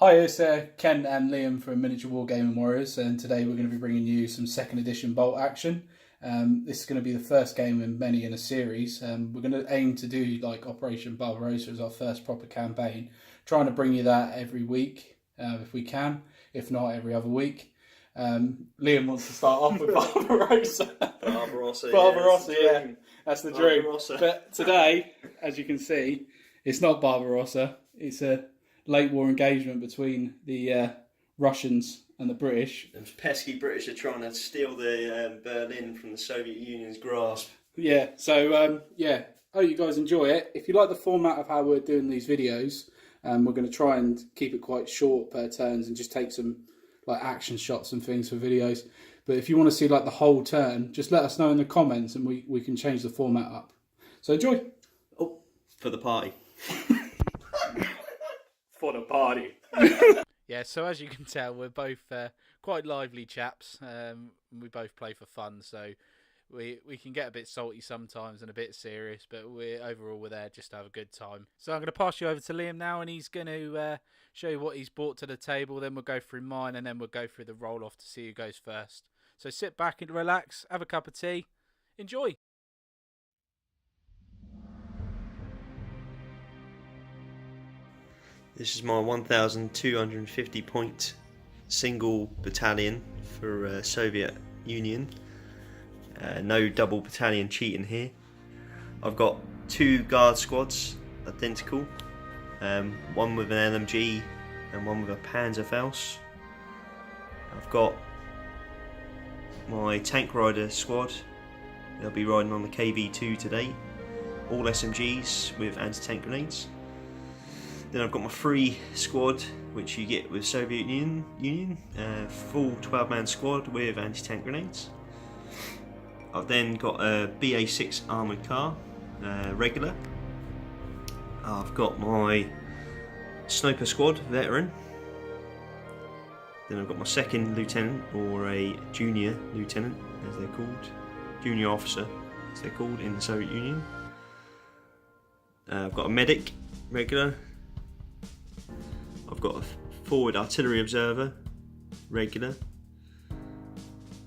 Hi, it's Ken and Liam from Miniature Wargaming Warriors, and today we're going to be bringing you some second edition bolt action. This is going to be the first game in many in a series. We're going to aim to do like Operation Barbarossa as our first proper campaign, trying to bring you that every week if we can, if not every other week. Liam wants to start off with Barbarossa. Barbarossa, Barbarossa, yeah, that's the dream. Barbarossa. But today, as you can see, it's not Barbarossa. It's a late war engagement between the Russians and the British. Those pesky British are trying to steal the Berlin from the Soviet Union's grasp. Yeah, so hope you guys enjoy it. If you like the format of how we're doing these videos, we're going to try and keep it quite short per turns and just take some like action shots and things for videos. But if you want to see like the whole turn, just let us know in the comments and we can change the format up. So enjoy. Oh, for the party. For the party. Yeah, so as you can tell, we're both quite lively chaps. We both play for fun, so we can get a bit salty sometimes and a bit serious, but we're there just to have a good time. So I'm going to pass you over to Liam now, and he's going to show you what he's brought to the table. Then we'll go through mine, and then we'll go through the roll-off to see who goes first. So sit back and relax, have a cup of tea, enjoy. This is my 1,250 point single battalion for Soviet Union. No double battalion cheating here. I've got two guard squads, identical. One with an LMG and one with a Panzerfaust. I've got my tank rider squad. They'll be riding on the KV-2 today. All SMGs with anti-tank grenades. Then I've got my free squad, which you get with Soviet Union, full 12-man squad with anti-tank grenades. I've then got a BA6 armoured car, regular. I've got my sniper squad, veteran. Then I've got my second lieutenant, or a junior lieutenant, as they're called, junior officer, as they're called in the Soviet Union. I've got a medic, regular. I've got a forward artillery observer, regular.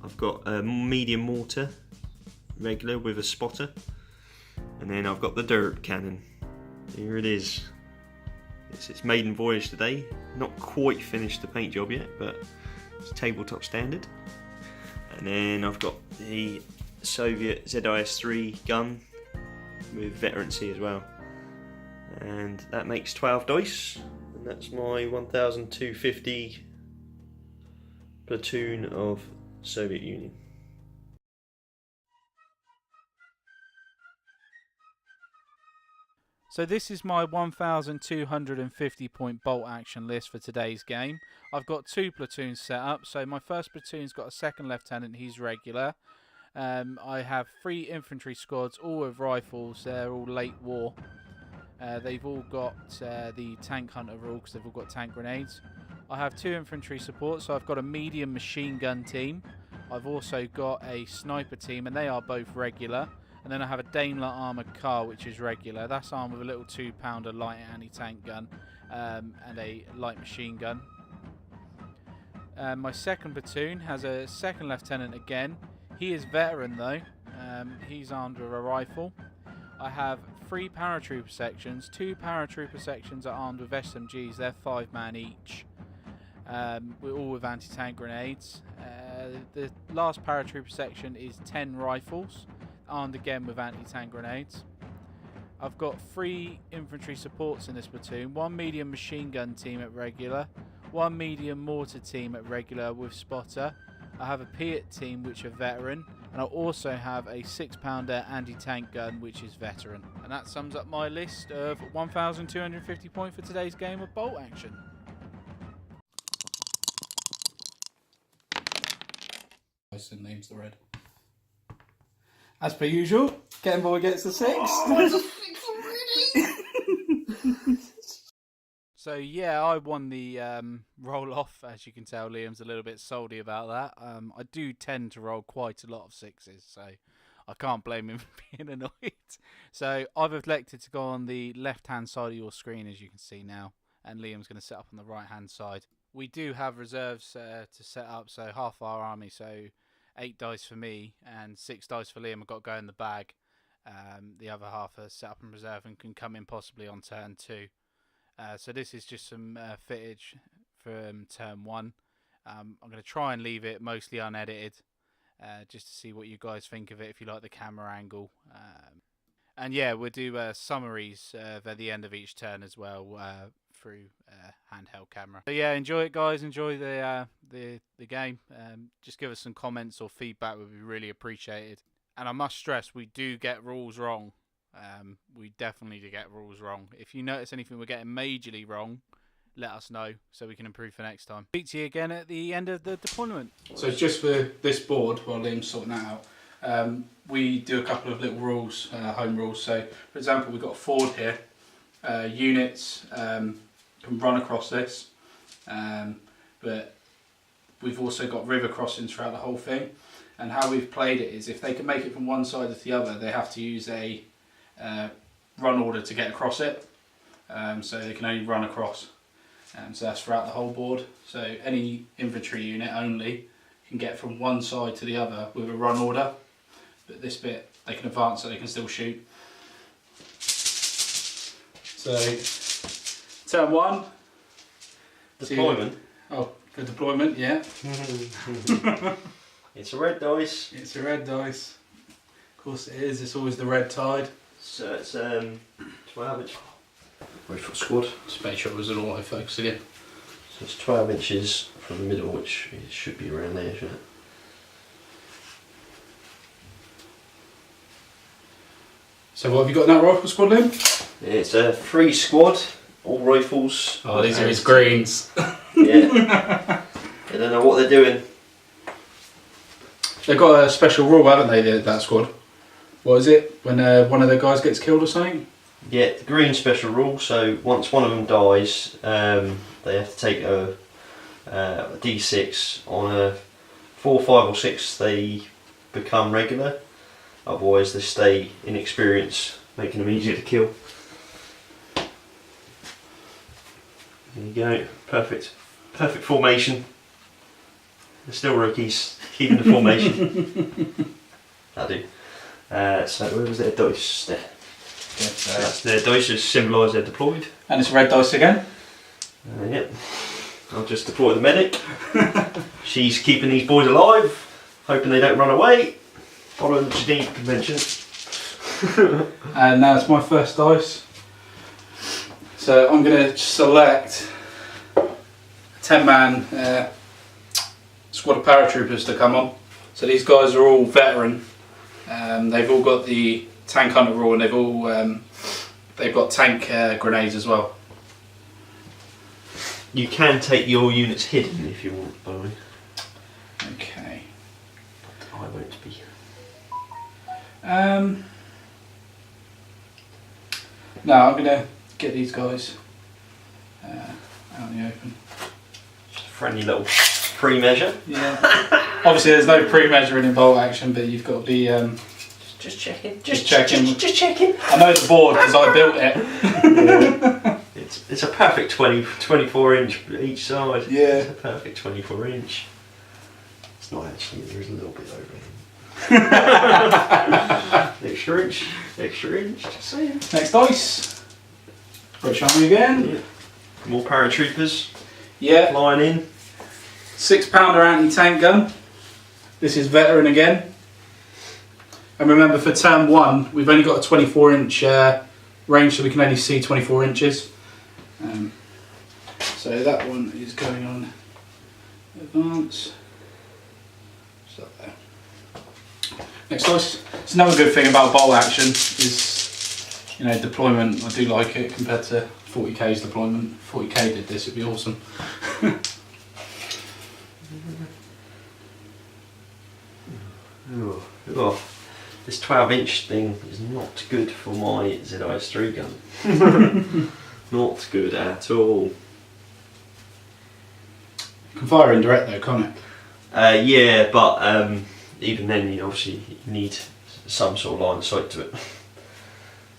I've got a medium mortar, regular with a spotter. And then I've got the dirt cannon. Here it is. It's its maiden voyage today. Not quite finished the paint job yet, but it's tabletop standard. And then I've got the Soviet ZIS-3 gun with veterancy as well. And that makes 12 dice. And that's my 1,250 platoon of Soviet Union. So this is my 1,250 point bolt action list for today's game. I've got two platoons set up. So my first platoon's got a second lieutenant, he's regular. I have three infantry squads, all with rifles. They're all late war. They've all got the tank hunter rule because they've all got tank grenades. I have two infantry support, so I've got a medium machine gun team. I've also got a sniper team, and they are both regular. And then I have a Daimler armoured car, which is regular. That's armed with a little 2-pounder light anti-tank gun and a light machine gun. My second platoon has a second lieutenant again. He is veteran though. He's armed with a rifle. I have three paratrooper sections. Two paratrooper sections are armed with SMGs. They're 5-man each. We're all with anti-tank grenades. The last paratrooper section is 10 rifles, armed again with anti-tank grenades. I've got three infantry supports in this platoon. One medium machine gun team at regular. One medium mortar team at regular with spotter. I have a Piat team which are veteran, and I also have a 6-pounder anti-tank gun which is veteran. And that sums up my list of 1,250 points for today's game of bolt action. And names the red. As per usual, Game Boy gets the 6. So yeah, I won the roll off. As you can tell, Liam's a little bit salty about that. I do tend to roll quite a lot of 6s, so I can't blame him for being annoyed. So I've elected to go on the left hand side of your screen, as you can see now. and Liam's going to set up on the right hand side. We do have reserves to set up, so half our army, so 8 dice for me and 6 dice for Liam have got to go in the bag. The other half are set up in reserve and can come in possibly on turn 2. So this is just some footage from turn 1. I'm going to try and leave it mostly unedited, just to see what you guys think of it, if you like the camera angle. And yeah, we'll do summaries at the end of each turn as well, through handheld camera. So yeah, enjoy it, guys. Enjoy the game. Just give us some comments or feedback, would be really appreciated. And I must stress, we do get rules wrong. We definitely do get rules wrong. If you notice anything we're getting majorly wrong, let us know so we can improve for next time. Speak to you again at the end of the deployment. So it's just for this board, while Liam's sorting that out, we do a couple of little rules, home rules. So for example, we've got a ford here. Units can run across this, but we've also got river crossings throughout the whole thing. And how we've played it is, if they can make it from one side to the other, they have to use a run order to get across it. So they can only run across. So that's throughout the whole board. So any infantry unit only can get from one side to the other with a run order. But this bit, they can advance so they can still shoot. So, turn 1. Deployment. For deployment, yeah. It's a red dice. It's a red dice. Of course it is. It's always the red tide. So it's 12 inch. Rifle squad. Just make sure it was an autofocus again. So it's 12 inches from the middle, which it should be around there, shouldn't it? So what have you got in that rifle squad, Liam? It's a free squad, all rifles. Oh, these are his greens. Yeah. I don't know what they're doing. They've got a special rule, haven't they, that squad? What is it? When one of their guys gets killed or something? Yeah, the green special rule, so once one of them dies, they have to take a D6. On a 4, 5 or 6 they become regular, otherwise they stay inexperienced, making them easier to kill. There you go, perfect formation. They're still rookies, keeping the formation. I do. So where was their dice there? Yeah, that's their dice, just symbolise they're deployed. And it's red dice again? Yep. I'll just deploy the medic. She's keeping these boys alive, hoping they don't run away, following the Geneva Convention. And now it's my first dice. So I'm going to select a 10-man squad of paratroopers to come on. So these guys are all veteran. They've all got the tank hunter rule, and they've got tank grenades as well. You can take your units hidden if you want, by the way. Okay. But I won't be. No, I'm going to get these guys out in the open. Just a friendly little pre-measure. Yeah. Obviously, there's no pre-measuring in bolt action, but you've got to be. Just checking. Just checking. Just checking. I know the board because I built it. Yeah. It's a perfect 24 inch each side. Yeah. It's a perfect 24 inch. It's not actually, there is a little bit over here. extra inch, just saying. Next dice. British Army again. Yeah. More paratroopers. Yeah. Flying in. 6-pounder anti-tank gun. This is veteran again. And remember, for turn 1, we've only got a 24 inch range, so we can only see 24 inches. So that one is going on advance. So there. Next dice. It's another good thing about bolt action is, deployment. I do like it compared to 40k's deployment. 40k did this, it'd be awesome. Oh, this 12 inch thing is not good for my ZIS-3 gun. Not good at all. You can fire indirect though, can't it? Yeah, but even then you obviously need some sort of line of sight to it.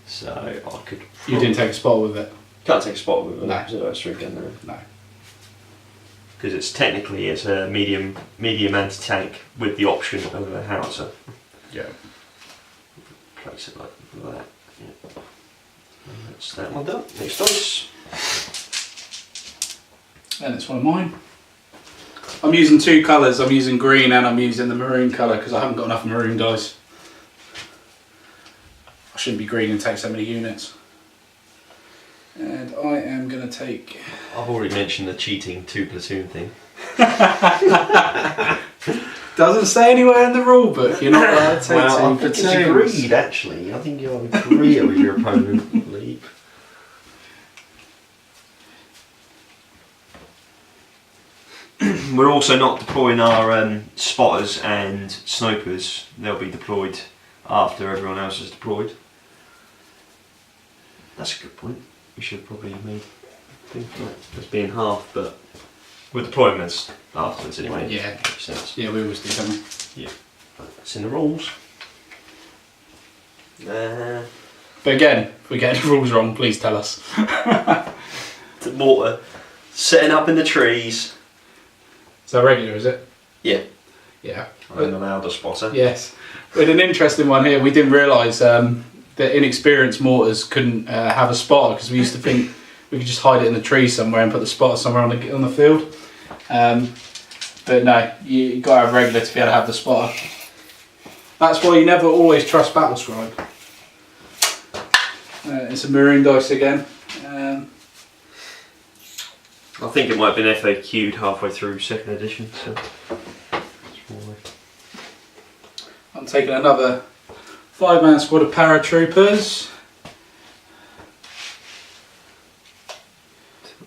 So I could... You didn't take a spot with it? Can't take a spot with No. a 0-3 gun there. No. Because it's a medium anti-tank with the option of a howitzer. Yeah. Place it like that. Yeah. And that's that one done. Next dice. And it's one of mine. I'm using two colours. I'm using green and I'm using the maroon colour because I haven't got enough maroon dice. I shouldn't be greedy and take so many units. And I am going to take... I've already mentioned the cheating 2 platoon thing. Doesn't say anywhere in the rule book you're not allowed to take Well, I two think it's platoons. agreed actually. I think you'll agree with your opponent, I believe. We're also not deploying our spotters and snipers. They'll be deployed after everyone else is deployed. That's a good point. We should probably make things like as being half, but we're deploying as afterwards anyway. Yeah. Makes sense. Yeah, we always do, don't we? Yeah. It's in the rules. But again, if we get any rules wrong, please tell us. The mortar setting up in the trees. Is that regular, is it? Yeah. Yeah. I'm allowed a spotter. Yes. With an interesting one here, we didn't realise that inexperienced mortars couldn't have a spotter because we used to think we could just hide it in the tree somewhere and put the spotter somewhere on the field. But no, you got to have regular to be able to have the spotter. That's why you never always trust Battle Scribe. It's a maroon dice again. I think it might have been FAQ'd halfway through 2nd edition. So I'm taking another 5-man squad of paratroopers.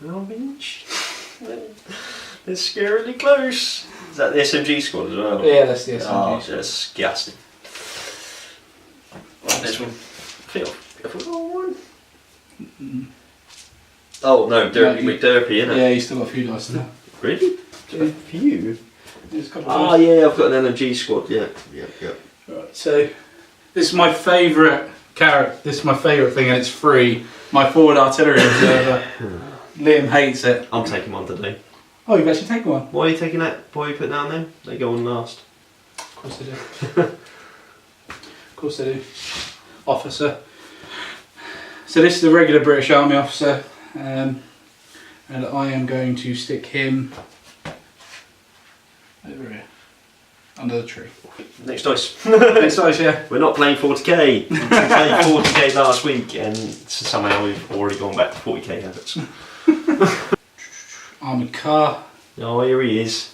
12 inch. It's scarily close. Is that the SMG squad as well? Yeah, that's the SMG. Oh, disgusting. This one. Have we got one? Oh no, Derpy McDerpy, innit? Yeah, he's still got a few dice in there. Really? Yeah. A few? There's a couple of Ah, dice. yeah, I've got an LMG squad. Yeah. Right, so this is my favourite character. This is my favourite thing, and it's free. My forward artillery observer. Liam hates it. I'm taking one today. Oh, you've actually taken one. Why are you taking that? Why are you putting that on there? They go on last. Of course they do. Of course they do. Officer. So this is the regular British Army officer, and I am going to stick him over here, under the tree. Next dice. Next dice, yeah. We're not playing 40k. We played 40k last week, and somehow we've already gone back to 40k habits. Armoured car. Oh, here he is.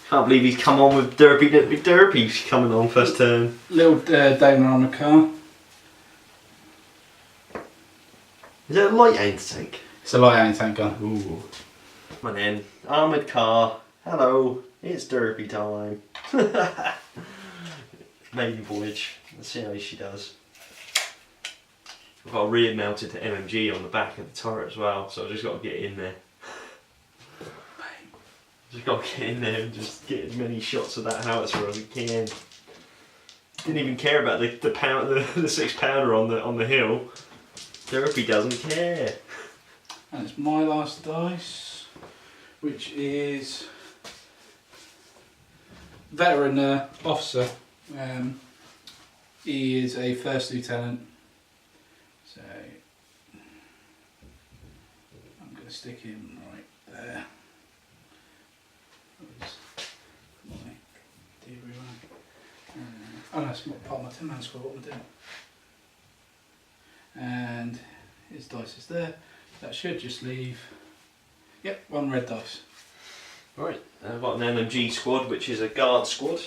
Can't believe he's come on with Derpy. He's coming on first turn. Little Daimler armoured car. Is that a light anti-tank? It's a light anti-tank gun. Ooh. Come on in. Armoured car. Hello. It's Derpy time. Maiden voyage. Let's see how she does. I've got a rear mounted MMG on the back of the turret as well, so I've just got to get in there. Just got to get in there and just get as many shots of that howitzer as I can. Didn't even care about the 6 pounder on the hill. Derpy doesn't care. And it's my last dice, which is veteran officer. He is a first lieutenant, so I'm going to stick him right there. Oh no, it's not part of my 10-man squad, what am I doing? And his dice is there. That should just leave, yep, 1 red dice. Right, I've got an LMG squad, which is a guard squad,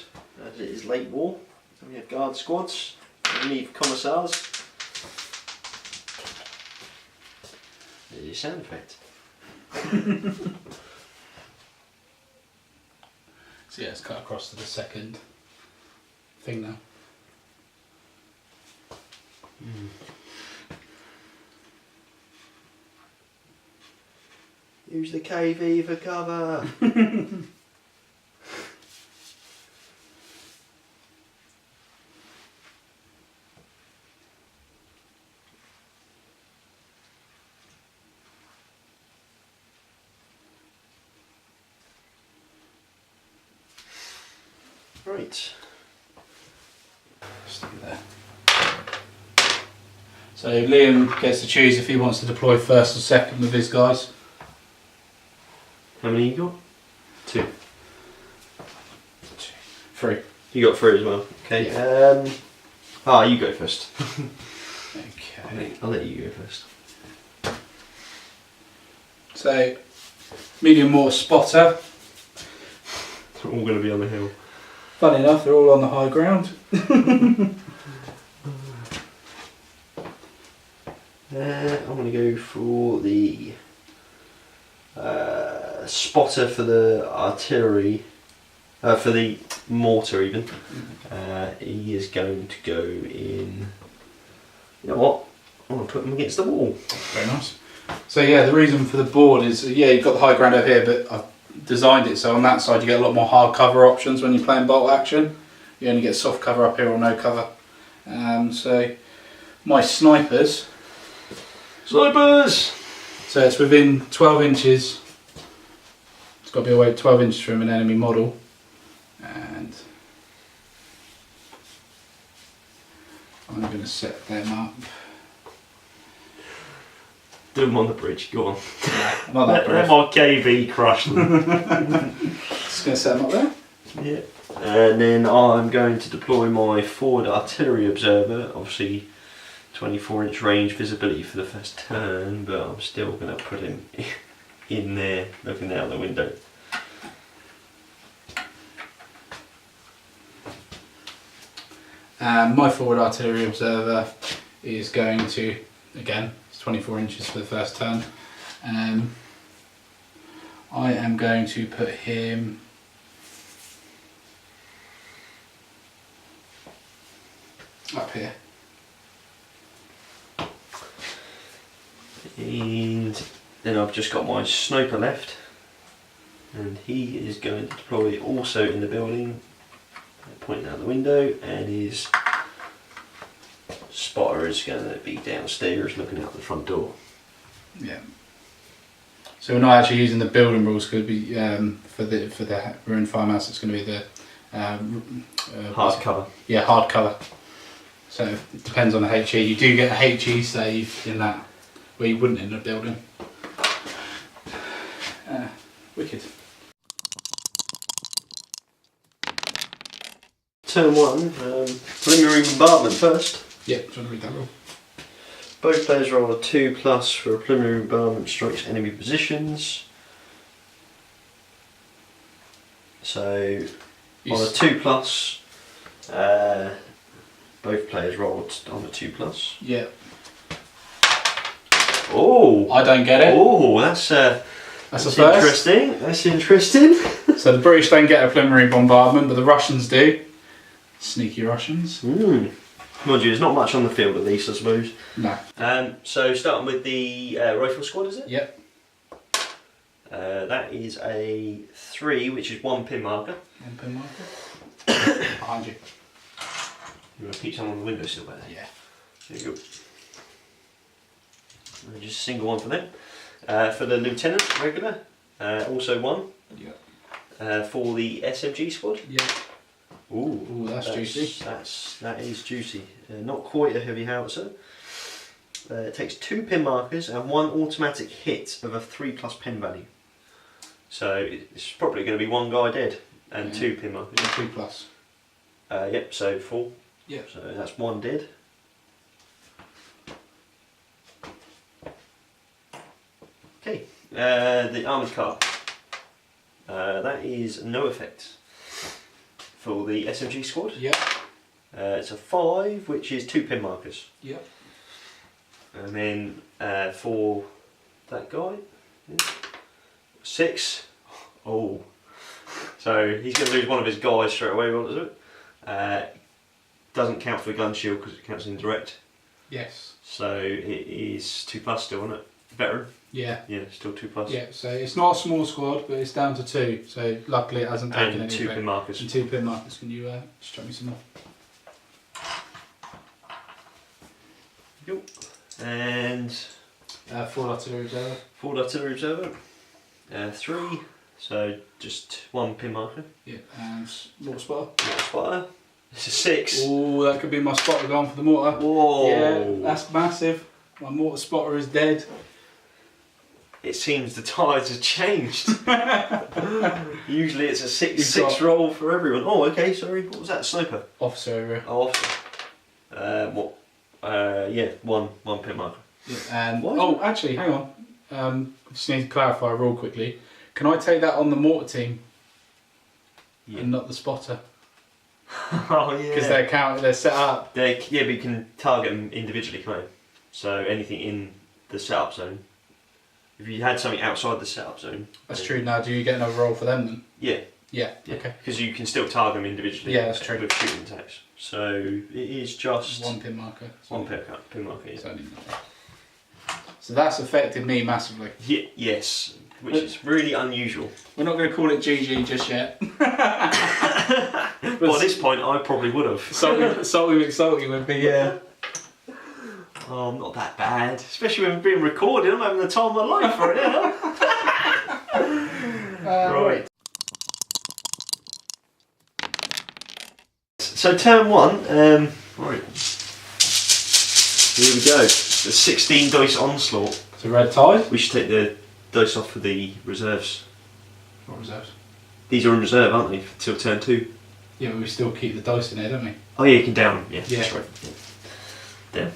as it is late war. So we have guard squads, we need commissars. There's your sound effect. So yeah, it's cut across to the second thing now. Use the KV for cover. Great. Stick it there. So Liam gets to choose if he wants to deploy first or second with his guys. How many you got? 2. 3. You got 3 as well. Okay. Yeah. You go first. Okay. I'll let you go first. So, medium mortar spotter. They're all going to be on the hill. Funny enough, they're all on the high ground. I'm going to go for the spotter for the artillery, for the mortar even. He is going to go in. You know what? I'm going to put him against the wall. Very nice. So yeah, the reason for the board is, you've got the high ground over here, but I've designed it so on that side you get a lot more hard cover options when you're playing bolt action. You only get soft cover up here or no cover. So my snipers. Snipers! So it's within 12 inches. It's got to be away 12 inches from an enemy model. And I'm going to set them up. Do them on the bridge, go on. Not that Let my KV crush them. Just going to set them up there. Yeah. And then I'm going to deploy my forward artillery observer, obviously 24-inch range visibility for the first turn, but I'm still going to put him in there looking out the window. My forward artillery observer is going to, again, it's 24 inches for the first turn. I am going to put him up here. And then I've just got my sniper left, and he is going to deploy also in the building, pointing out the window, and his spotter is going to be downstairs looking out the front door. Yeah. So we're not actually using the building rules, because for the ruined farmhouse it's going to be the Hard cover. Yeah, hard cover. So it depends on the HE. You do get a HE save in that, where you wouldn't in a building. Wicked. Turn 1, preliminary bombardment first. Yeah, do you want to read that rule? Both players roll a 2+ for a preliminary bombardment strikes enemy positions. So on a 2+, both players rolled on a 2+. Yeah. Oh! I don't get it. Oh, that's a first. interesting. That's interesting. So the British don't get a preliminary bombardment, but the Russians do. Sneaky Russians. Mind you, there's not much on the field at least, I suppose. No. So starting with the rifle squad, is it? Yep. That is a 3, which is 1 pin marker. 1 pin marker. Behind you. You want to keep some on the windowsill by there? Yeah. There you go. And just a single one for them. For the lieutenant, regular, also 1. Yep. For the SMG squad. Yep. Ooh, that's juicy. That is juicy. Not quite a heavy howitzer. It takes 2 pin markers and 1 automatic hit of a 3+ pin value. So it's probably going to be 1 guy dead and 2 pin markers. 2+. Yep. So 4. Yep. So that's 1 dead. Okay. The armoured car. That is no effect for the SMG squad. Yep. It's a 5, which is 2 pin markers. Yep. And then for that guy, 6. Oh, so he's going to lose one of his guys straight away. What does it? Doesn't count for the gun shield because it counts in direct. Yes. So it is 2+ still, isn't it? Veteran. Yeah. Yeah, still 2+. Yeah. So it's not a small squad, but it's down to 2. So luckily it hasn't taken any. And 2 pin markers. And 2 pin markers. Can you just chuck me some more? Yep. And Forward artillery observer. forward artillery observer. 3, So just one pin marker. Yeah, and mortar spotter. Mortar spotter. It's a 6. Oh, that could be my spotter going for the mortar. Whoa! Yeah, that's massive. My mortar spotter is dead. It seems the tides have changed. Usually it's a 6 roll for everyone. Oh, okay. Sorry. What was that? Sniper. Officer over here. Oh, officer. What? Yeah, one pin marker. Yeah, and actually, hang on. Just need to clarify real quickly. Can I take that on the mortar team? Yeah. And not the spotter? Oh yeah. Because they're set up. Yeah, but you can target them individually, can't you? So anything in the setup zone. If you had something outside the setup zone. That's true. Now, do you get another roll for them then? Yeah. Yeah. Okay. Because you can still target them individually. Yeah, that's true. With shooting attacks. So it is just one pin marker. One pin marker. Yeah. So that's affected me massively. Yeah, yes, which is really unusual. We're not going to call it GG just yet. Well, at this point, I probably would have. Salty would be, yeah. Oh, I'm not that bad. Especially when we're being recorded. I'm having the time of my life right now. Right. So turn 1. Right. Here we go. The 16 dice onslaught. It's a red tide. We should take the dice off for the reserves. What reserves? These are in reserve, aren't they, till turn 2? Yeah, but we still keep the dice in there, don't we? Oh yeah, you can down. Yeah, that's right. Yeah. Down.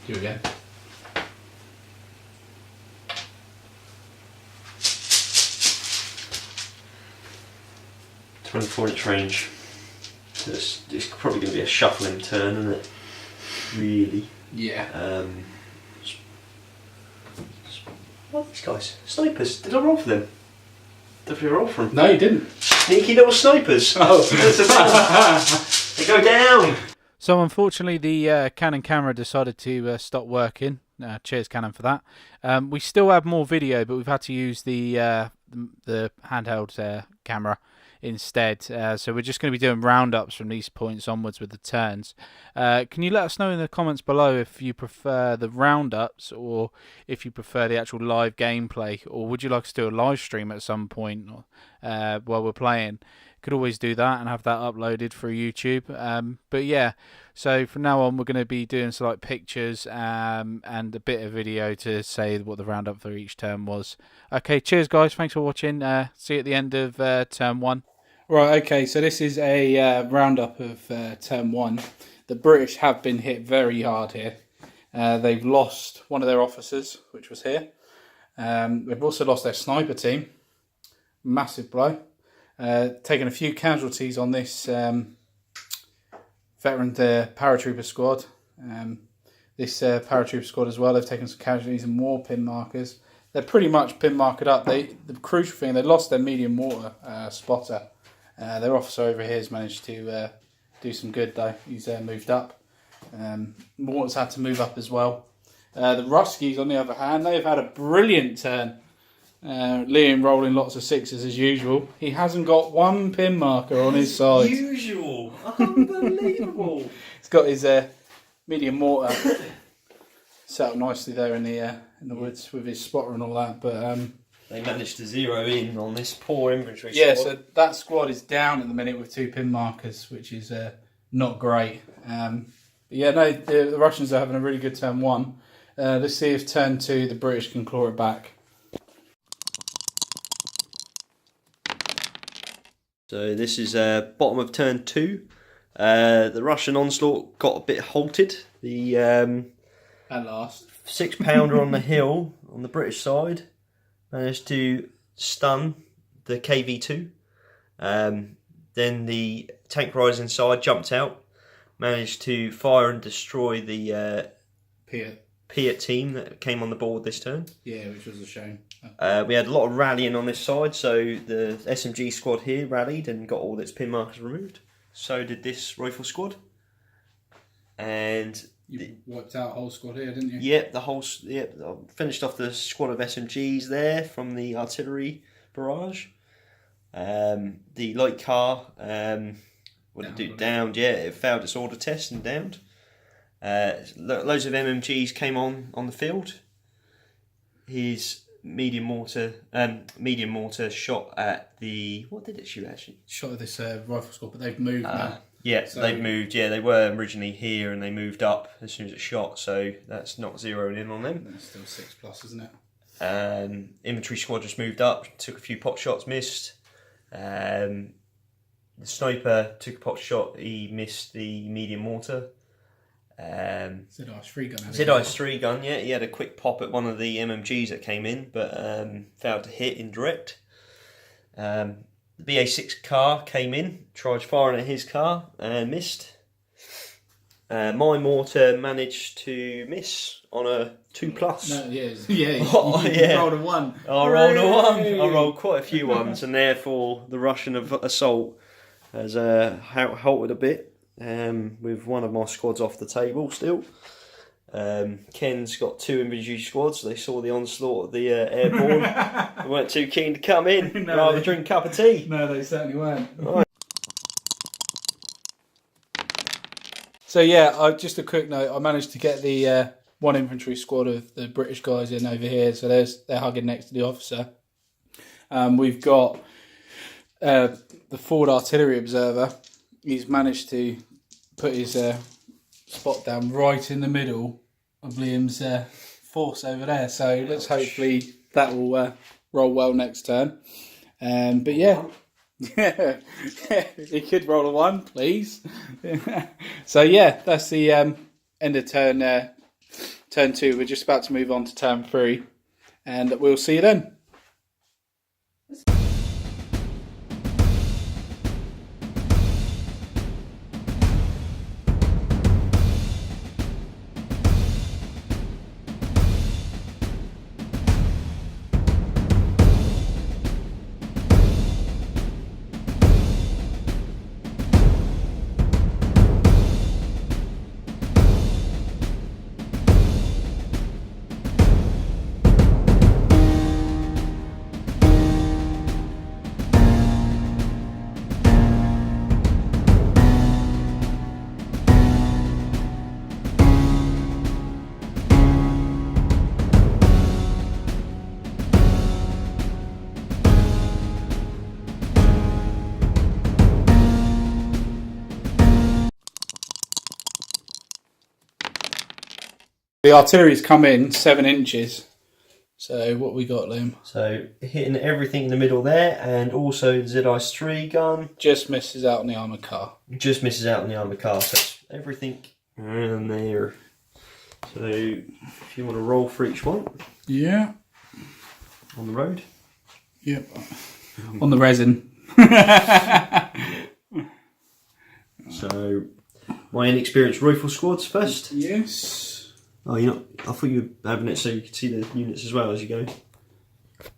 You again. .24" range. So it's probably going to be a shuffling turn, isn't it? Really. Yeah. What are these guys? Snipers. Did I roll for them? Did I roll for them? No, you didn't. Sneaky little snipers. Oh. They go down. So unfortunately the Canon camera decided to stop working. Cheers Canon for that. We still have more video, but we've had to use the handheld camera instead. So we're just going to be doing roundups from these points onwards with the turns. Can you let us know in the comments below if you prefer the roundups or if you prefer the actual live gameplay, or would you like us to do a live stream at some point while we're playing? Could always do that and have that uploaded for YouTube. But yeah, so from now on we're going to be doing some like pictures and a bit of video to say what the roundup for each term was. Okay, cheers guys, thanks for watching. See you at the end of term 1. Right, okay, so this is a roundup of term 1. The British have been hit very hard here. They've lost one of their officers, which was here. They've also lost their sniper team. Massive blow. Taken a few casualties on this veteran paratrooper squad. This paratrooper squad as well, they've taken some casualties and more pin markers. They're pretty much pin marked up. The crucial thing, they lost their medium mortar spotter. Their officer over here has managed to do some good though. He's moved up. Mortar's had to move up as well. The Ruskies, on the other hand, they've had a brilliant turn. Liam rolling lots of 6s as usual. He hasn't got one pin marker on his side. Usual. Unbelievable. He's got his medium mortar set up nicely there in the woods with his spotter and all that. But they managed to zero in on this poor infantry yeah, squad. so that squad is down at the minute with 2 pin markers, which is not great. But yeah, no, the Russians are having a really good turn 1. Let's see if turn 2 the British can claw it back. So this is bottom of turn 2. The Russian onslaught got a bit halted. The At last. 6-pounder on the hill on the British side managed to stun the KV2. Then the tank riders inside jumped out, managed to fire and destroy the Piat team that came on the board this turn. Yeah, which was a shame. We had a lot of rallying on this side, so the SMG squad here rallied and got all its pin markers removed. So did this rifle squad. And you wiped out a whole squad here, didn't you? Yep, I finished off the squad of SMGs there from the artillery barrage. The light car, downed. Yeah, it failed its order test and downed. Loads of MMGs came on the field. His medium mortar shot at the. What did it shoot actually? Shot at this rifle squad, but they've moved now. Yeah, So- they've moved. Yeah, they were originally here and they moved up as soon as it shot, so that's not zeroed in on them. It's still 6+, isn't it? Infantry squad just moved up, took a few pot shots, missed. The sniper took a pot shot, he missed the medium mortar. ZI's 3 gun. ZI's 3 gun, yeah, he had a quick pop at one of the MMGs that came in, but failed to hit in direct. The BA6 car came in, tried firing at his car and missed. My mortar managed to miss on a 2+. No, yeah. Oh, yeah. Rolled a 1. I rolled a 1. Hooray! I rolled quite a few ones, and therefore the Russian assault has halted a bit. With one of my squads off the table still. Ken's got 2 infantry squads. They saw the onslaught of the airborne. They weren't too keen to come in. No, Rather drink a cup of tea. No, they certainly weren't. Right. So yeah, just a quick note. I managed to get the 1 infantry squad of the British guys in over here. So they're hugging next to the officer. We've got the forward artillery observer. He's managed to put his spot down right in the middle of Liam's force over there. So let's hopefully that will roll well next turn. But yeah, he could roll a 1, please. So yeah, that's the end of turn 2. We're just about to move on to turn 3, and we'll see you then. The artillery's come in 7 inches. So what we got, Liam? So hitting everything in the middle there, and also ZI's 3 gun. Just misses out on the armoured car. Just misses out on the armoured car, so it's everything around there. So if you want to roll for each one. Yeah. On the road. Yep. On the resin. So my inexperienced rifle squads first. Yes. Oh, you're not. I thought you were having it so you could see the units as well as you go. Do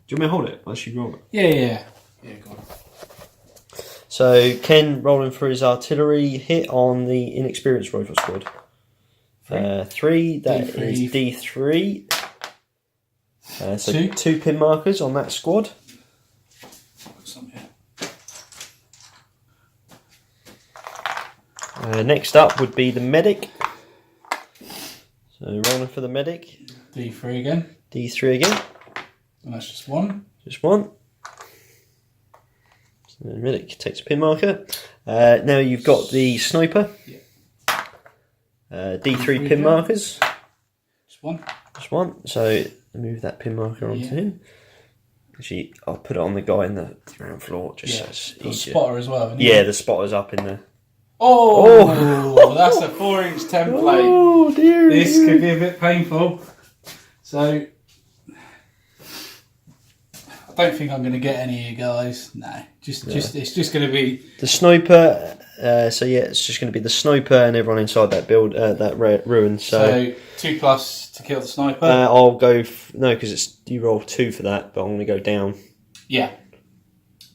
you want me to hold it? I should roll it. Yeah, go on. So Ken rolling for his artillery hit on the inexperienced rifle squad. 3. That D3. is D3. So 2. 2 pin markers on that squad. Some here. Next up would be the medic. So rolling for the medic. D3 again. D3 again. And that's just 1. Just 1. So the medic takes a pin marker. Now you've got the sniper. Yeah. D3 pin again. markers. Just 1. Just 1. So move that pin marker onto him. Actually, I'll put it on the guy in the ground floor just so it's Got a easier. spotter as well, haven't you? Yeah, the spotter's up in the... Oh, that's a 4-inch template. Oh dear. This could be a bit painful. So, I don't think I'm going to get any of you guys. No, just it's just going to be The sniper, so yeah, it's just going to be the sniper and everyone inside that build, ruin. So 2+ to kill the sniper. I'll go, no, because it's you roll 2 for that, but I'm going to go down. Yeah.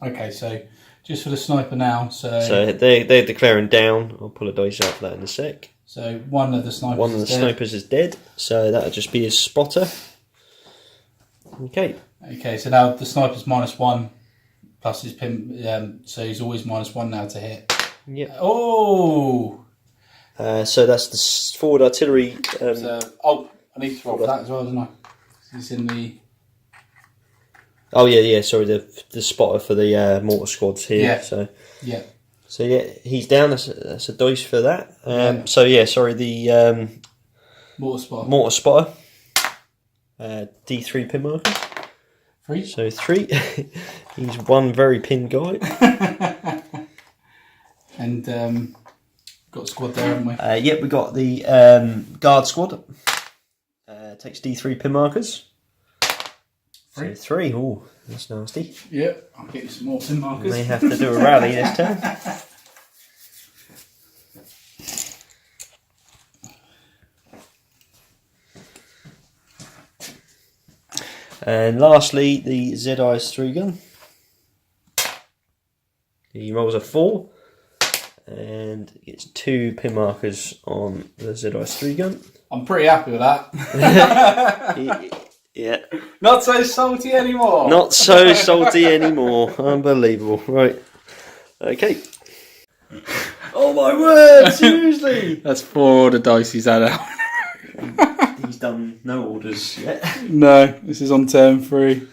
Okay, so just for the sniper now. So they're declaring down. I'll pull a dice out for that in a sec. So one of the snipers. One of the snipers is dead, so that'll just be his spotter. Okay. Okay, so now the sniper's -1 plus his pin, so he's always -1 now to hit. Yep. Oh! So that's the forward artillery. I need to roll for that as well, don't I? It's in the... Oh yeah. Sorry, the spotter for the mortar squads here. Yeah. So Yeah. So yeah, he's down. That's a dice for that. Yeah. So yeah, sorry, the mortar spotter. D3 pin marker. 3. So 3. He's one very pinned guy. And got a squad there, haven't we? Yep, we got the guard squad. Takes D3 pin markers. 3. So 3. Oh, that's nasty. Yeah, I'll get you some more pin markers. May have to do a rally this time. And lastly, the ZIS-3 gun. He rolls a 4 and gets 2 pin markers on the ZIS-3 gun. I'm pretty happy with that. Yeah. Not so salty anymore. Not so salty anymore. Unbelievable. Right. Okay. Oh my word, seriously! That's 4 order dice he's had out. He's done no orders yet. No, this is on turn 3.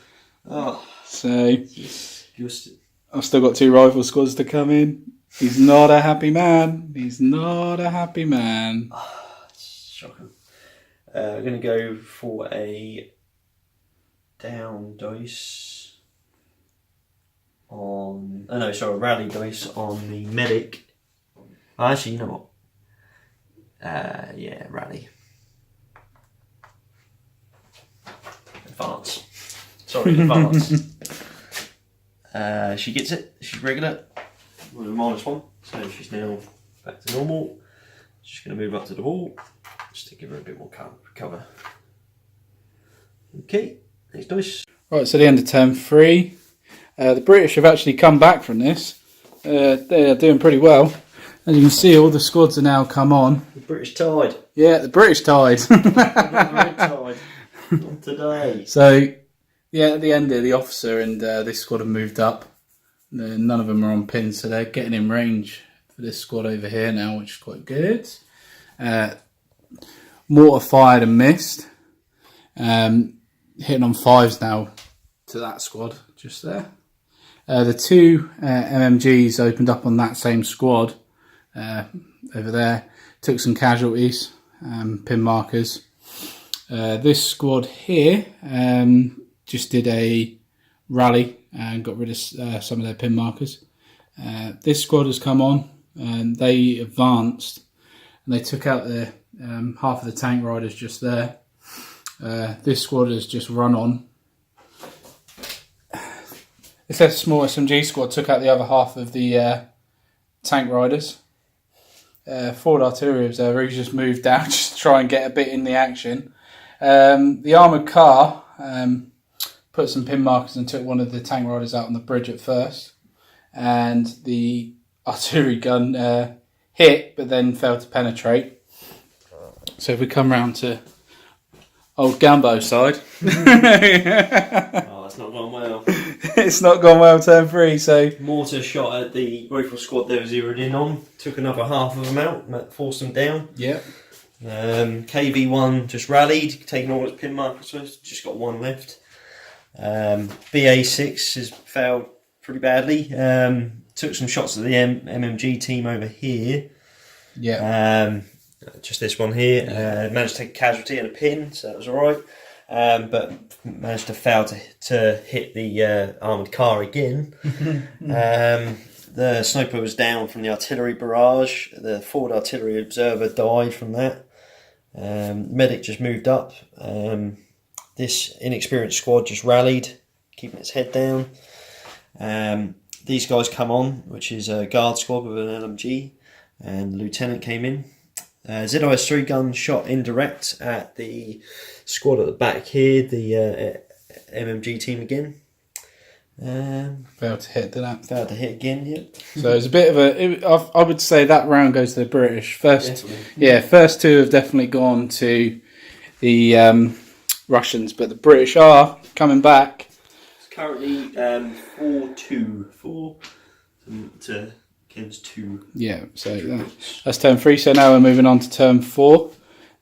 Oh. So, Just... I've still got 2 rifle squads to come in. He's not a happy man. He's not a happy man. Shocking. We're going to go for a down dice on... Oh no, sorry, rally dice on the medic. Oh, actually, you know what? Yeah, rally. Advance. Sorry, advance. She gets it. She's regular. With a -1. So she's now back to normal. Just going to move up to the wall. Just to give her a bit more cover. Okay, next dice. Right, so the end of turn 3. The British have actually come back from this. They're doing pretty well. As you can see, all the squads are now come on. The British tied. Yeah, the British tied. Not very tied. Not today. So, yeah, at the end of the officer and this squad have moved up. None of them are on pins, so they're getting in range for this squad over here now, which is quite good. Mortar fired and missed. Hitting on 5s now to that squad, just there. The 2 MMGs opened up on that same squad over there. Took some casualties, pin markers. This squad here just did a rally and got rid of some of their pin markers. This squad has come on and they advanced and they took out the half of the tank riders just there. This squad has just run on. This small SMG squad took out the other half of the tank riders. Forward artillery observer, he's just moved down just to try and get a bit in the action. The armoured car put some pin markers and took one of the tank riders out on the bridge at first. And the artillery gun hit, but then failed to penetrate. So if we come round to old Gambo's side. Oh, that's not gone well. It's not gone well turn 3, so... Mortar shot at the rifle squad they were zeroed in on. Took another half of them out, forced them down. Yeah. KV1 just rallied, taking all its pin markers, so it's just got 1 left. BA6 has failed pretty badly. Took some shots at the MMG team over here. Yeah. Just this one here. Managed to take a casualty and a pin, so that was alright. But managed to fail to hit the armoured car again. The sniper was down from the artillery barrage. The forward artillery observer died from that. Medic just moved up. This inexperienced squad just rallied, keeping its head down. These guys come on, which is a guard squad with an LMG, and the lieutenant came in. ZIS-3 gun shot indirect at the squad at the back here, the MMG team again. Failed to hit, didn't it? Failed to hit again, yeah. So it's a bit of I would say that round goes to the British. First 2 have definitely gone to the Russians, but the British are coming back. It's currently 4-2. 4 to Ken's 2. Yeah, so that's turn 3. So now we're moving on to turn 4.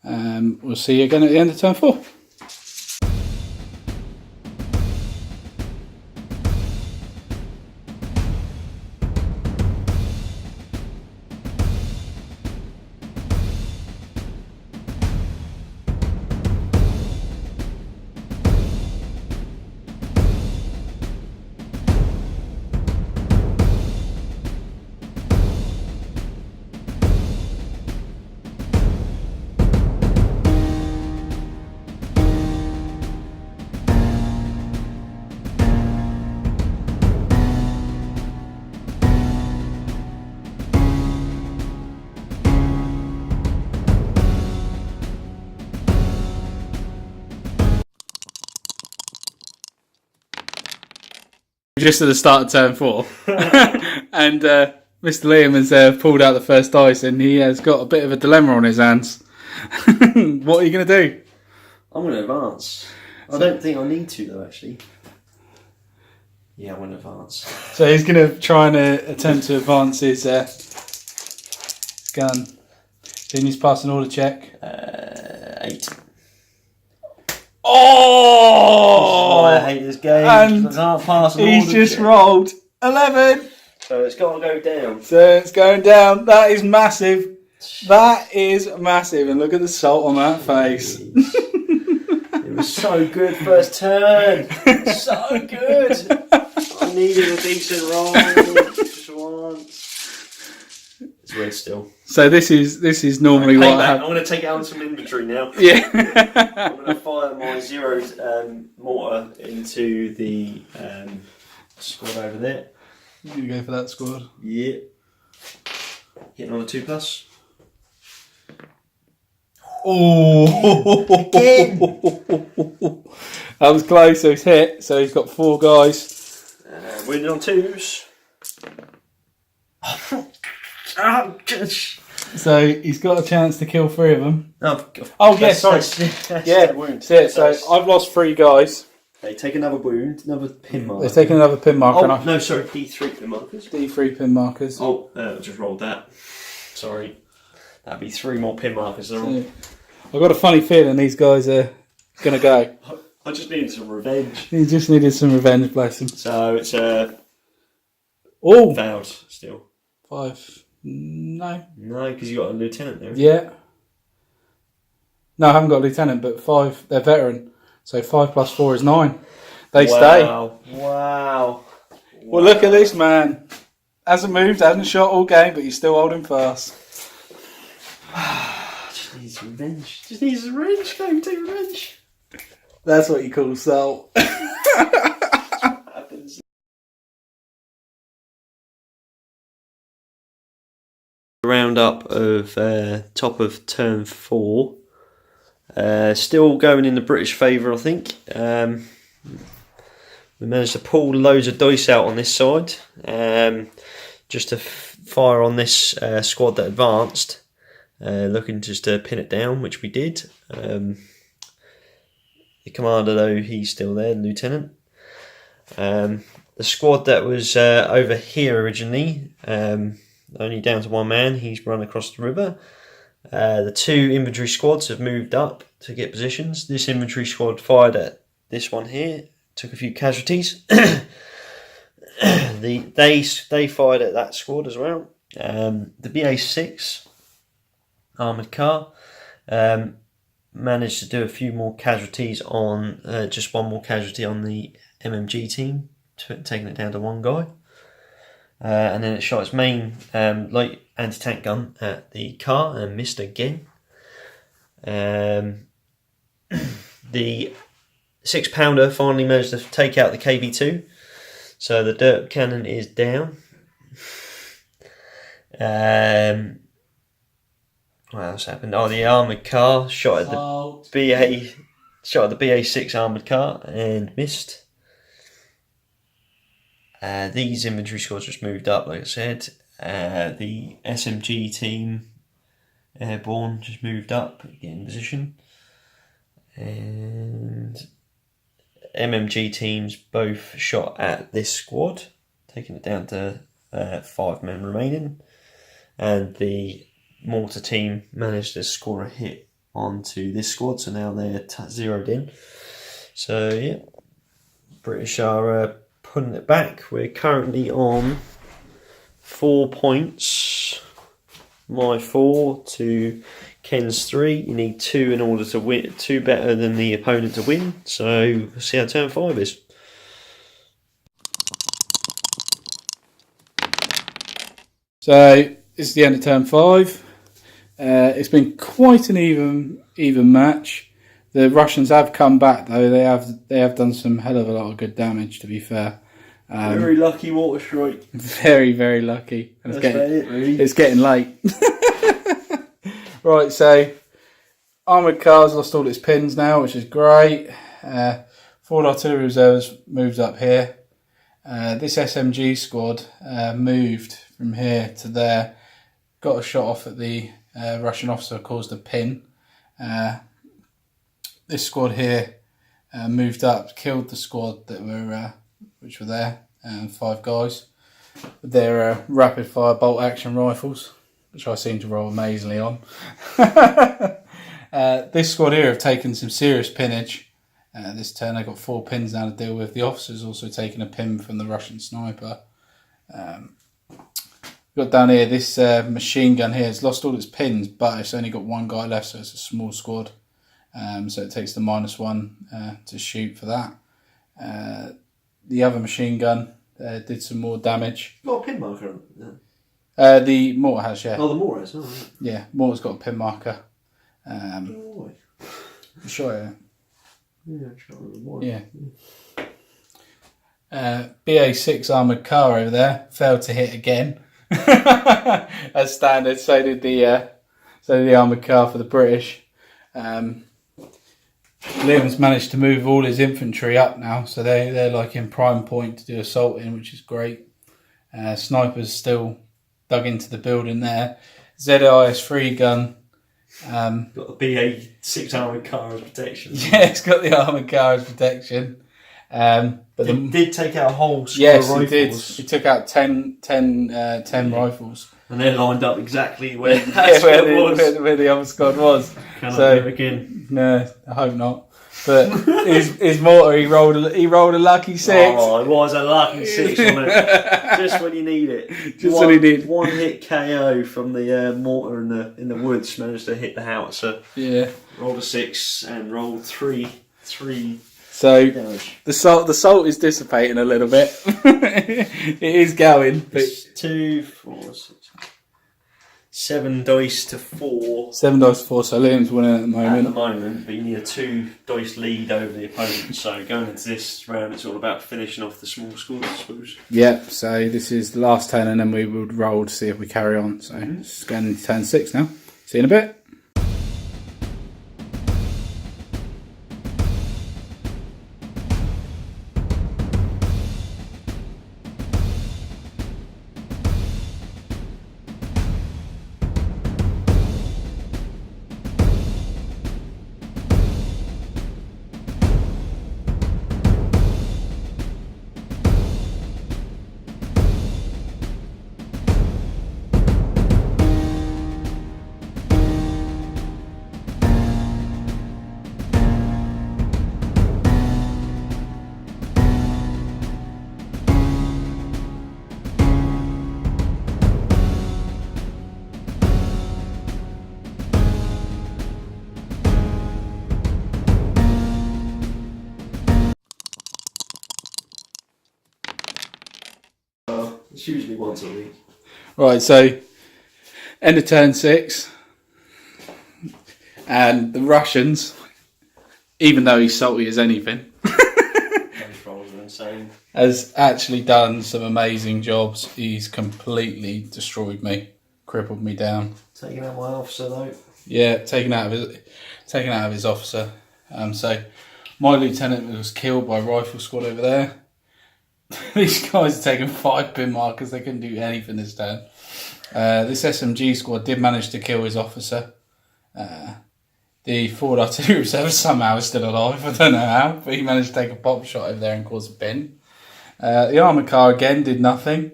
We'll see you again at the end of turn 4. just at the start of turn 4. And Mr. Liam has pulled out the first dice and he has got a bit of a dilemma on his hands. What are you going to do? I'm going to advance. I don't think I need to, though, actually. Yeah, I'm going to advance. So he's going to try and attempt to advance his gun. So he needs to pass an order check. 8. Oh! I hate this game. And I can't pass an he's order just check. rolled 11. So it's got to go down. So it's going down. That is massive. That is massive. And look at the salt on that face. It was so good first turn. So good. I needed a decent roll. Just once. It's red still. So this is normally what I'm happens. going to take out some inventory now. Yeah. I'm going to fire my zeroed mortar into the squad over there. You're going to go for that squad. Yeah. Hitting on a 2+. Oh! Again. That was close, so he's hit. So he's got 4 guys. Winning on 2s. Oh, gosh. So he's got a chance to kill 3 of them. Oh, yes, sorry. Yeah, that's it. So I've lost 3 guys. They take another wound, another pin marker. They've taken another pin marker. Oh, no, sorry, D3 pin markers. D3 pin markers. Oh, I just rolled that. Sorry. That'd be 3 more pin markers. So, I've got a funny feeling these guys are going to go. I just needed some revenge. He just needed some revenge, bless him. So it's Oh! failed still. 5. No. No, because you got a lieutenant there. Yeah. No, I haven't got a lieutenant, but 5. They're veteran. So 5 plus 4 is 9. They stay. Wow. Well, look at this man. Hasn't moved, hasn't shot all game, but he's still holding fast. Just needs revenge. Just needs revenge. Go take revenge. That's what you call salt. Happens. Roundup of top of turn 4. Still going in the British favour, I think. We managed to pull loads of dice out on this side, just to fire on this squad that advanced, looking just to pin it down, which we did. The commander, though, he's still there, the lieutenant. The squad that was over here originally, only down to 1 man, he's run across the river. The 2 infantry squads have moved up to get positions. This infantry squad fired at this one here, took a few casualties. They fired at that squad as well. The BA6 armoured car managed to do a few more casualties on, just 1 more casualty on the MMG team, taking it down to 1 guy. And then it shot its main light anti-tank gun at the car and missed again. The 6-pounder finally managed to take out the KV2, so the dirt cannon is down. What else happened? Oh, the armoured car shot at the BA6 armoured car and missed. These infantry squads just moved up, like I said. The SMG team, airborne, just moved up, get in position. And MMG teams both shot at this squad, taking it down to 5 men remaining. And the mortar team managed to score a hit onto this squad, so now they're zeroed in. So, yeah, British are putting it back. We're currently on 4 points. My 4 to Ken's 3. You need 2 in order to win, 2 better than the opponent to win. So we'll see how turn 5 is. So this is the end of turn 5. It's been quite an even match. The Russians have come back though. They have done some hell of a lot of good damage, to be fair. Very lucky water strike. Very, very lucky. And Really. it's getting late. Right, so armoured cars lost all its pins now, which is great. Forward artillery reserves moved up here. This SMG squad moved from here to there, got a shot off at the Russian officer, caused a pin. This squad here moved up, killed the squad that were which were there, 5 guys with their rapid fire bolt action rifles, which I seem to roll amazingly on. This squad here have taken some serious pinnage. This turn they got 4 pins now to deal with. The officer's also taken a pin from the Russian sniper. Got down here, this machine gun here has lost all its pins, but it's only got 1 guy left, so it's a small squad. So it takes the -1 to shoot for that. The other machine gun did some more damage. Got a pin marker on it? The mortar has, yeah. Oh, the mortar has, right. Yeah, mortar's got a pin marker. Oh, Sure, yeah. yeah, I can't remember why. Yeah. BA6 armoured car over there failed to hit again. As standard, so did the armoured car for the British. Liam's managed to move all his infantry up now, so they're like in prime point to do assault in, which is great. Snipers still dug into the building there. ZIS-3 gun. Got the BA6 armoured car as protection. Yeah, it's got the armoured car as protection. But it did take out a whole squad yes, of rifles. it did. He took out 10 rifles. And they're lined up exactly where that squad was. Where the other squad was. Cannot So- do it again. No, I hope not. But his mortar, he rolled a lucky 6. Oh, it was a lucky 6 on it. Just when you need it. Just when you need. One hit KO from the mortar in the woods, managed to hit the howitzer. Yeah. Rolled a 6 and rolled 3 So damage. the salt is dissipating a little bit. It is going, but It's 2, 4, 6, 7 dice to 4 7 dice 4. So Liam's winning at the at the moment. moment, but you need a 2 dice lead over the opponent. So going into this round, it's all about finishing off the small scores, I suppose. Yeah. So this is the last turn, and then we would roll to see if we carry on. So it's going into turn 6 now. See you in a bit. It's usually once a week. Right, so end of turn 6, and the Russians, even though he's salty as anything, Those rolls are insane. has actually done some amazing jobs. He's completely destroyed me, crippled me down. Taking out my officer though. Yeah, taken out of his officer. So my lieutenant was killed by a rifle squad over there. These guys are taking 5 pin markers. They couldn't do anything this turn. This SMG squad did manage to kill his officer. The forward artillery reserve somehow is still alive. I don't know how, but he managed to take a pop shot over there and cause a pin. The armoured car again did nothing.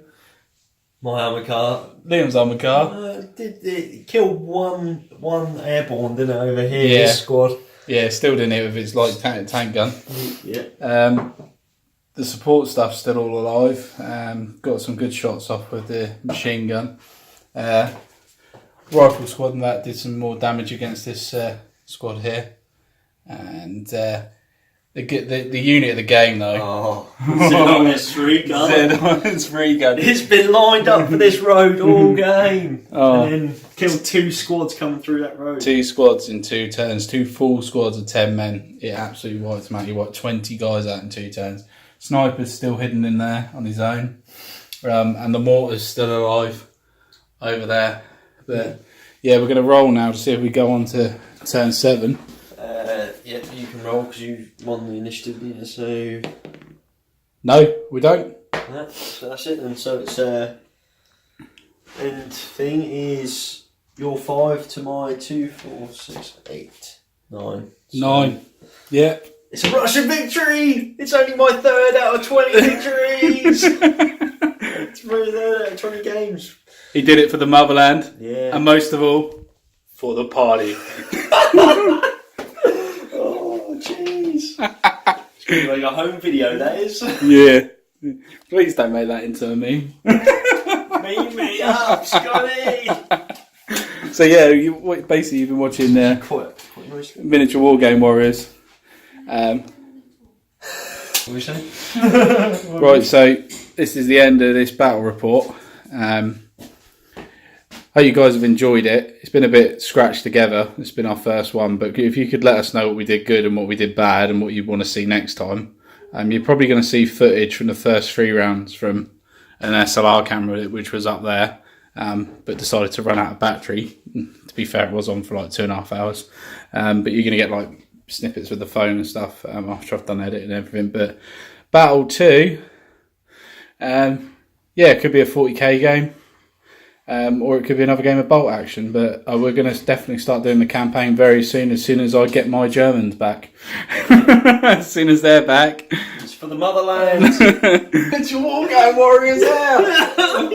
My armoured car. Liam's armoured car. It killed one airborne, didn't it, over here? Yeah. This squad. Yeah, still didn't hit with his light tank gun. Yeah. The support stuff's still all alive. Got some good shots off with the machine gun. Rifle squad and that did some more damage against this squad here. And the unit of the game though. Oh, ZIS-3 gun. ZIS-3 gun. It's been lined up for this road all game. Oh. And then killed 2 squads coming through that road. 2 squads in 2 turns, 2 full squads of 10 men. It absolutely wiped him out. He wiped 20 guys out in 2 turns. Sniper's still hidden in there on his own. And the mortar's still alive over there. But yeah, we're going to roll now to see if we go on to turn 7. Yeah, you can roll because you won the initiative, yeah, so... No, we don't. That's it then. So it's end thing is your 5 to my 2, 4, 6, 8, 9. So 9. Yeah. it's a Russian victory! It's only my 3rd out of 20 victories! It's my 3rd out of 20 games. He did it for the motherland. Yeah. And most of all, for the party. Oh, jeez. It's going to be like a home video, that is. Yeah. Please don't make that into a meme. Meet me up, Scotty! So yeah, basically you've been watching Quite nice. Miniature Wargame Warriors. What were you saying? Right, so this is the end of this battle report. Hope you guys have enjoyed it. It's been a bit scratched together. It's been our first one, but if you could let us know what we did good and what we did bad and what you want to see next time. You're probably going to see footage from the first 3 rounds from an SLR camera which was up there, but decided to run out of battery. To be fair, it was on for like 2.5 hours. But you're going to get like snippets with the phone and stuff after I've done editing and everything. But Battle 2, yeah, it could be a 40k game. Or it could be another game of bolt action, but we're going to definitely start doing the campaign very soon as I get my Germans back. As soon as they're back. It's for the motherland! It's your Wargame Warriors out!